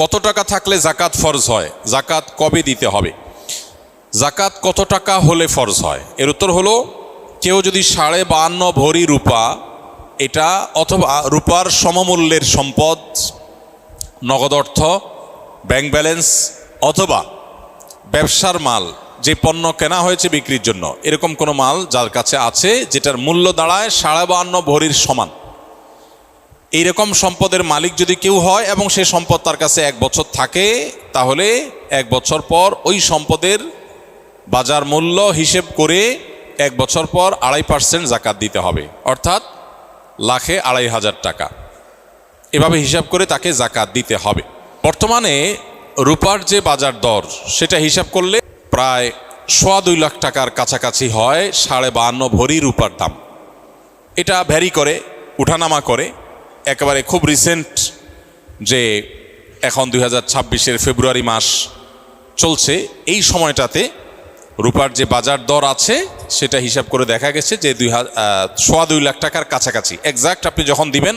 কত টাকা থাকলে জাকাত ফরজ হয়, জাকাত কবে দিতে হবে, জাকাত কত টাকা হলে ফরজ হয়? এর উত্তর হলো, কেউ যদি 52.5 ভরি রূপা, এটা অথবা রূপার সমমূল্যের সম্পদ, নগদ অর্থ, ব্যাংক ব্যালেন্স অথবা ব্যবসার মাল, যে পণ্য কেনা হয়েছে বিক্রির জন্য, এরকম কোনো মাল যার কাছে আছে যেটার মূল্য দাঁড়ায় 52.5 ভরির সমান, এইরকম সম্পদের মালিক যদি কেউ হয় এবং সে সম্পদ তার কাছে 1 বছর থাকে, তাহলে 1 বছর পর ওই সম্পদের বাজার মূল্য হিসেব করে 1 বছর পর 2.5% জাকাত দিতে হবে, অর্থাৎ লাখে 2,500 টাকা। এভাবে হিসাব করে তাকে জাকাত দিতে হবে। বর্তমানে রূপার যে বাজার দর, সেটা হিসাব করলে প্রায় 2.25 লাখ টাকার কাছাকাছি হয় 52.5 ভরি রূপার দাম। এটা ভ্যারি করে, উঠানামা করে। একেবারে খুব রিসেন্ট যে এখন 2026-এর ফেব্রুয়ারি মাস চলছে, এই সময়টাতে রূপার যে বাজার দর আছে সেটা হিসাব করে দেখা গেছে যে 2.25 লাখ টাকার কাছাকাছি। এক্সাক্ট আপনি যখন দিবেন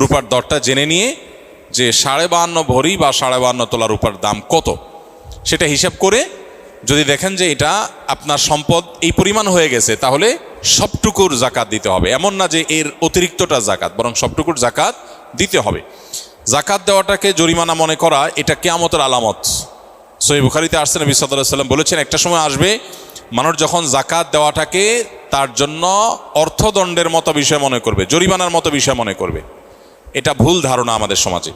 রূপার দরটা জেনে নিয়ে যে 52.5 ভরি বা 52.5 তোলা রূপার দাম কত, সেটা হিসাব করে যদি দেখেন যে এটা আপনার সম্পদ এই পরিমাণ হয়ে গেছে, তাহলে সবটুকুর জাকাত দিতে হবে। এমন না যে এর অতিরিক্তটা জাকাত, বরং সবটুকুর জাকাত দিতে হবে। জাকাত দেওয়াটাকে জরিমানা মনে করা, এটা কিয়ামতের আলামত। সহিহ বুখারীতে আসছে, নবী সাল্লাল্লাহু আলাইহি ওয়াসাল্লাম বলেছেন, একটা সময় আসবে মানুষ যখন জাকাত দেওয়াটাকে তার জন্য অর্থদণ্ডের মতো বিষয় মনে করবে, জরিমানার মতো বিষয় মনে করবে। এটা ভুল ধারণা আমাদের সমাজে।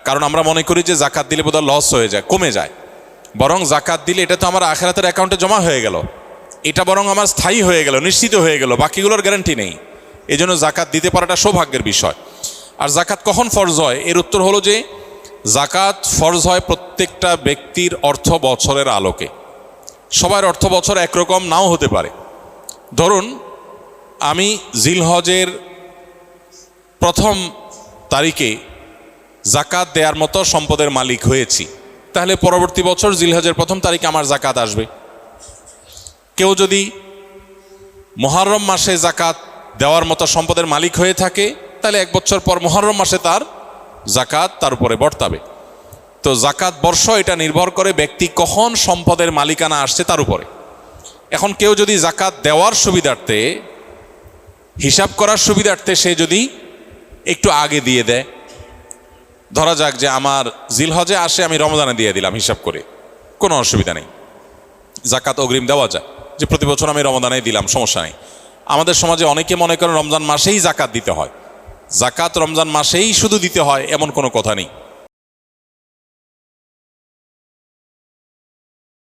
কারণ আমরা মনে করি যে জাকাত দিলে বোধহয় লস হয়ে যায়, কমে যায়। বরং জাকাত দিলে এটা তো আমার আখিরাতের অ্যাকাউন্টে জমা হয়ে গেল, এটা বরং আমার স্থায়ী হয়ে গেল, নিশ্চিত হয়ে গেল, বাকিগুলোর গ্যারান্টি নেই। এই জন্য জাকাত দিতে পারাটা সৌভাগ্যের বিষয়। আর জাকাত কখন ফরজ হয়, এর উত্তর হলো যে জাকাত ফরজ হয় প্রত্যেকটা ব্যক্তির অর্থ বছরের আলোকে। সবার অর্থ বছর একরকম নাও হতে পারে। ধরুন আমি জিলহজের 1ম তারিখে জাকাত দেওয়ার মতো সম্পদের মালিক হয়েছি, তাহলে পরবর্তী বছর জিলহজের 1ম তারিখে আমার জাকাত আসবে। কেউ যদি মুহররম মাসে জাকাত দেওয়ার মতো সম্পদের মালিক হয়ে থাকে, তাহলে 1 বছর পর মুহররম মাসে তার জাকাত তার উপরে বর্তাবে। তো জাকাত বর্ষ এটা নির্ভর করে ব্যক্তি কখন সম্পদের মালিকানা আসছে তার উপরে। এখন কেউ যদি জাকাত দেওয়ার সুবিধার্থে, হিসাব করার সুবিধার্থে সে যদি একটু আগে দিয়ে দেয়, ধরা যাক যে আমার জিলহজে আসে, আমি রমজানে দিয়ে দিলাম হিসাব করে, কোনো অসুবিধা নেই, জাকাত অগ্রিম দেওয়া যায়, যে প্রতি বছর আমি রমজানে দিলাম, সমস্যা নেই। আমাদের সমাজে অনেকে মনে করেন রমজান মাসেই জাকাত দিতে হয়। জাকাত রমজান মাসেই শুধু দিতে হয় এমন কোনো কথা নেই।